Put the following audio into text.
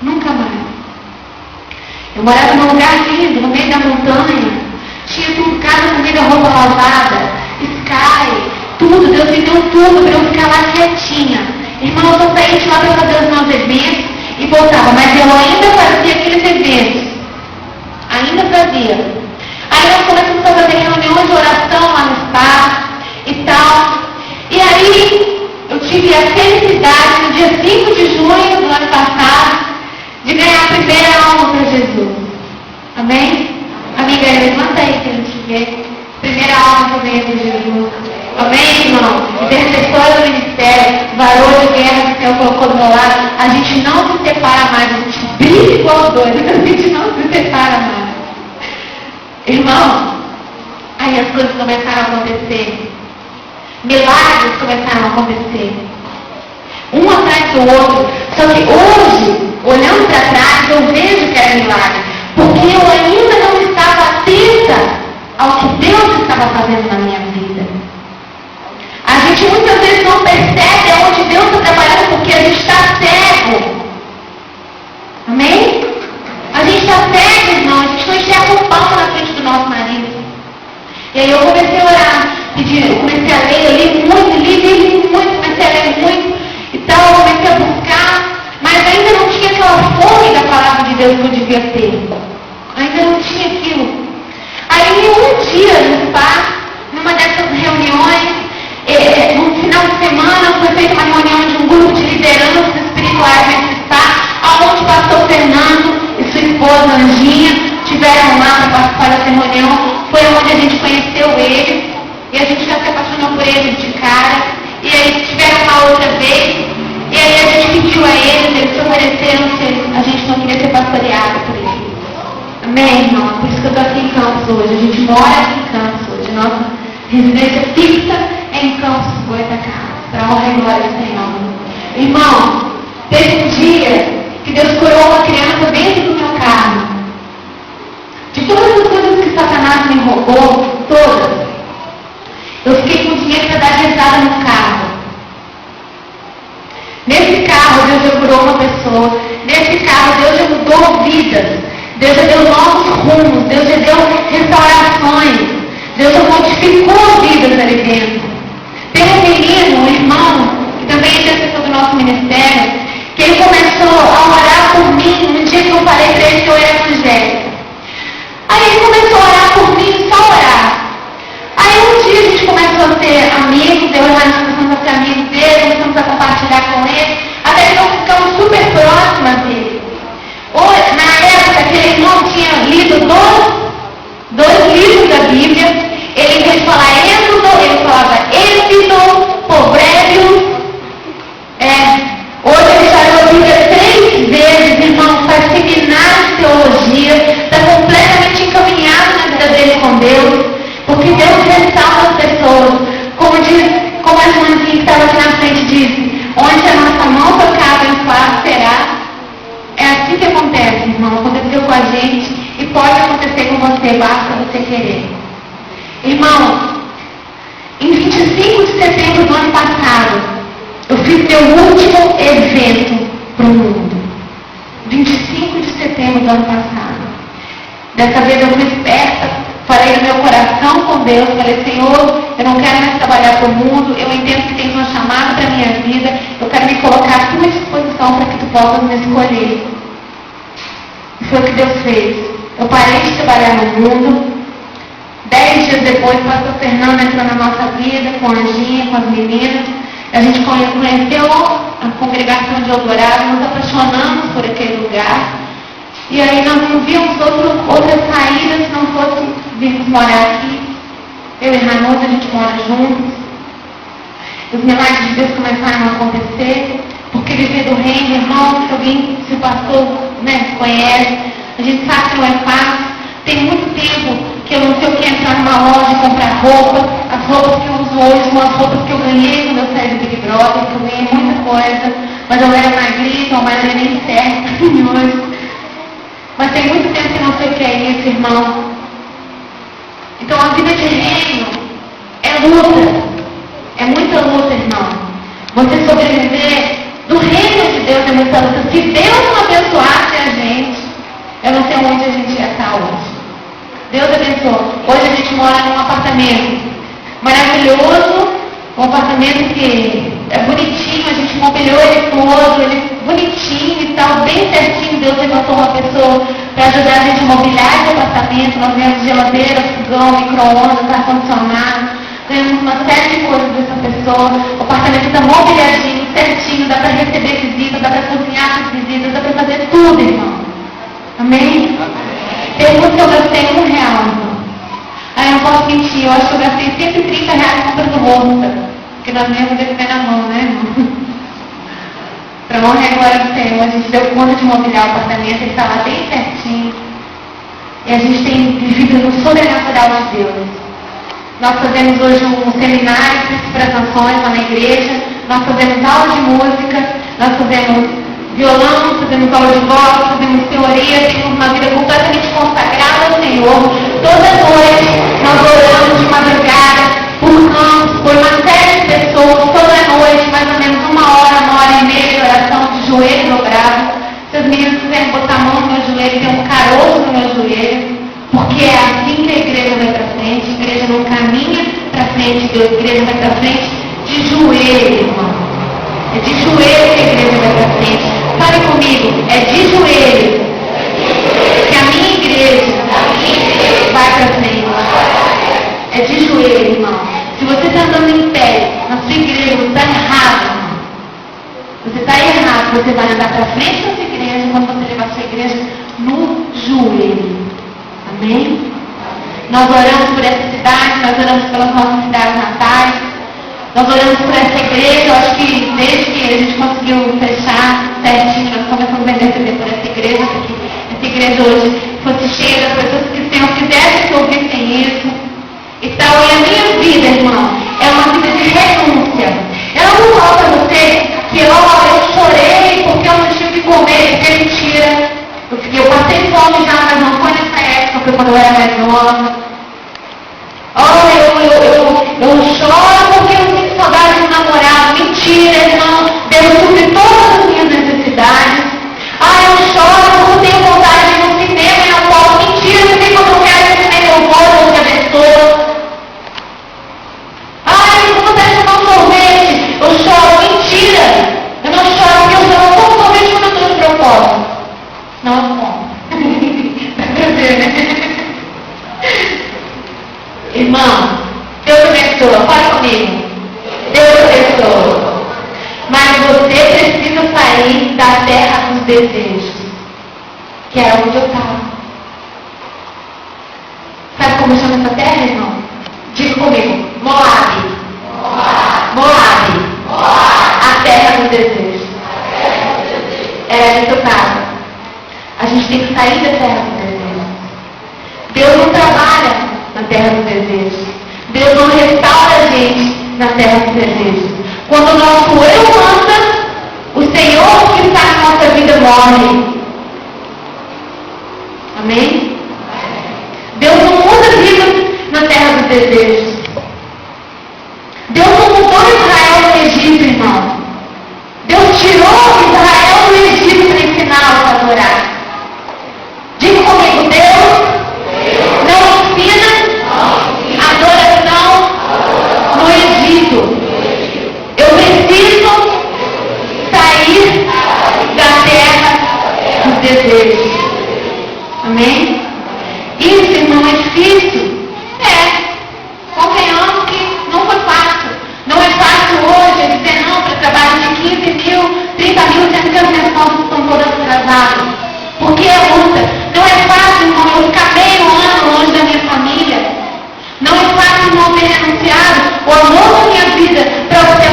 Nunca mais. Eu morava num lugar lindo, no meio da montanha. Tinha tudo, casa, comida, roupa lavada, Sky, tudo. Deus me deu tudo para eu ficar lá quietinha. Irmão, eu só saía de lá para fazer os meus eventos e voltava. Mas eu ainda fazia aqueles eventos. Ainda fazia. Aí nós começamos a fazer reuniões de oração lá no spa e tal. E aí eu tive a felicidade, no dia 5 de junho do ano passado, de ganhar a primeira alma para Jesus. Amém? Amiga, levanta aí que a gente vê. Primeira alma que eu ganhei para Jesus. Amém, irmão? Intercessora do ministério, varão de guerra que o Senhor colocou do meu lado. A gente não se separa mais, a gente briga igual doido, a gente não se separa mais. Irmão, aí as coisas começaram a acontecer. Milagres começaram a acontecer. Um atrás do outro. Só que hoje, olhando para trás, eu vejo que era milagre. Porque eu ainda não estava atenta ao que Deus estava fazendo na minha vida. A gente muitas vezes não percebe aonde Deus está trabalhando porque a gente está cego. Amém? A gente está cego, irmão. A gente não enxerga um palmo na frente do nosso nariz. E aí eu comecei a orar. Eu comecei a ler, eu li muito, comecei a ler muito e tal, eu comecei a buscar, mas ainda não tinha aquela fome da palavra de Deus que eu devia ter. Ainda não tinha aquilo. Aí um dia no spa, numa dessas reuniões, no final de semana, foi feita uma reunião de um grupo de lideranças espirituais nesse spa, onde o pastor Fernando e sua esposa Anjinha tiveram lá para participar dessa reunião. Foi onde a gente conheceu ele. E a gente já se apaixonou por ele de cara. E aí tiveram uma outra vez. E aí a gente pediu a eles se ofereceram se a gente não queria ser pastoreado por ele. Amém, irmão? Por isso que eu estou aqui em Campos hoje. A gente mora aqui em Campos hoje. Nossa residência fixa é em Campos, Goitacazes. Para a honra e glória do Senhor. Irmão, teve um dia que Deus curou uma criança dentro do meu carro. De todas as coisas que Satanás me roubou, todas. Eu fiquei com dinheiro para dar risada no carro. Nesse carro, Deus já curou uma pessoa. Nesse carro, Deus já mudou vidas. Deus já deu novos rumos. Deus já deu restaurações. Deus já modificou vidas ali dentro. Tem um menino, um irmão, que também é intercessor do nosso ministério, que ele começou a orar por mim no dia que eu falei para ele que eu era evangélica. Aí ele começou a orar por mim, só orar. Aí um dia a gente começou a ser amigos, eu e o Rani começamos a ser amigos dele, começamos a compartilhar com ele, até que nós ficamos super próximas dele. Na época, aquele irmão tinha lido dois livros da Bíblia, ele, em vez de falar Êxodo, ele falava Êxodo, Provérbios. Hoje ele já leu a Bíblia 3 vezes, irmão, faz seminário de teologia, está completamente encaminhado na vida dele com Deus. Porque Deus restaura as pessoas. Como a irmãzinha que estava aqui na frente disse, onde a nossa mão tocar, abençoar será. É assim que acontece, irmão. Aconteceu com a gente e pode acontecer com você, basta você querer. Irmão, em 25 de setembro do ano passado, eu fiz meu último evento para o mundo. 25 de setembro do ano passado. Dessa vez eu fui esperta. Falei no meu coração com Deus, falei, Senhor, eu não quero mais trabalhar para o mundo, eu entendo que tem uma chamada para a minha vida, eu quero me colocar à tua disposição para que tu possas me escolher. E foi o que Deus fez. Eu parei de trabalhar no mundo. 10 dias depois, o pastor Fernando entrou na nossa vida, com a Anjinha, com as meninas. A gente conheceu a congregação de Eldorado, nos apaixonamos por aquele lugar. E aí nós não víamos outra saída se não fosse virmos morar aqui. Eu e Raimundo, a gente mora juntos. Os milagres de Deus começaram a acontecer, porque viver do reino, irmão, se alguém, se o pastor conhece, a gente sabe que não é fácil. Tem muito tempo que eu não sei o que entrar numa loja e comprar roupa. As roupas que eu uso hoje são as roupas que eu ganhei quando eu saí do Big Brother, que eu ganhei muita coisa, mas eu era magrinha, mas eu nem certo hoje. Mas tem muito tempo que não sei o que é isso, irmão. Então a vida de reino é luta. É muita luta, irmão. Você sobreviver do reino de Deus é muita luta. Se Deus não abençoar, Deus abençoe. Hoje a gente mora num apartamento maravilhoso, um apartamento que é bonitinho, a gente mobiliou ele todo, ele bonitinho e tal, bem certinho. Deus levantou uma pessoa para ajudar a gente a mobiliar esse apartamento. Nós ganhamos geladeira, fogão, micro-ondas, ar-condicionado, ganhamos uma série de coisas dessa pessoa. O apartamento está mobiliadinho, certinho, dá para receber visitas, dá para cozinhar com as visitas, dá para fazer tudo, irmão. Amém? Pergunta se eu gastei R$1, irmão. Aí eu não posso mentir, eu acho que eu gastei R$130 comprando roupa. Porque nós mesmos devemos ter na mão, né, irmão? Para honrar a glória do Senhor, a gente deu conta de mobiliar o apartamento, ele estava bem certinho. E a gente tem vivido no sobrenatural de Deus. Nós fazemos hoje um seminário para as nações lá na igreja, nós fazemos aula de música, nós fazemos violão, fazemos aula de voz, fazemos teoria, temos uma vida completamente consagrada ao Senhor. Toda noite nós oramos de madrugada por nós, por uma série de pessoas, toda noite, mais ou menos 1h, 1h30 de oração de joelho dobrado. Se as meninas quiserem botar a mão no meu joelho, tem um caroço no meu joelho, porque é assim que a igreja vai para frente. A igreja não caminha para frente, a igreja vai para frente de joelho, irmão. É de joelho que a igreja vai para frente. Fale comigo, é de joelho que a minha igreja vai para frente. É de joelho, irmão. Se você está andando em pé na sua igreja, você está errado, irmão. Você está errado. Você vai andar para frente da sua igreja quando você levar a sua igreja no joelho. Amém? Nós oramos por essa cidade, nós oramos pelas nossas cidades natais, nós oramos por essa igreja. Eu acho que desde que a gente conseguiu fechar certinho, nós começamos a interceder por essa igreja, porque essa igreja hoje fosse cheia das pessoas que o Senhor quisesse que ouvissem isso e tal. E a minha vida, irmão, é uma vida de renúncia. Eu não falo para você que eu chorei porque eu não tive que comer, porque é mentira. Eu passei fome já, mas não foi nessa época, foi quando eu era mais nova. Eu choro porque eu sinto saudade de um namorado. Mentira, irmão. Deus supre todas as minhas necessidades. Eu choro porque eu tenho vontade de ir no cinema e não posso. Mentira, porque quando eu quero ir no cinema eu vou, Deus te abençoa. Eu tenho vontade de tomar um sorvete. Eu choro. Mentira. Eu não choro porque eu não tomo sorvete quando eu estou de propósito. Não, eu não como. Irmão, Deus abençoa, fala comigo. Deus abençoa. Mas você precisa sair da terra dos desejos, que era onde eu estava. Sabe como chama essa terra, irmão? Diga comigo. Moabe. Moabe. A terra dos desejos. Era onde eu estava. A gente tem que sair da terra dos desejos. Deus não trabalha na terra dos desejos. Deus não restaura a gente na terra dos desejos. Quando o nosso eu anda, o Senhor que está na nossa vida morre. Amém? Deus não muda vidas na terra dos desejos. Deus não mudou Israel no Egito, irmão. Deus tirou Israel do Egito para ensiná-los a adorar. Diga comigo, Deus não ensina adoração no Egito. Eu preciso sair da terra dos desejos. Amém? Isso, irmão, é difícil? Convenhamos que não foi fácil. Não é fácil hoje dizer não para trabalho de 15 mil, 30 mil, sendo que as minhas contas estão todas atrasadas. Porque é luta. Não é fácil, irmão, eu ficar meio ano longe da minha família. Não é fácil, irmão, ter renunciado o amor da minha vida para você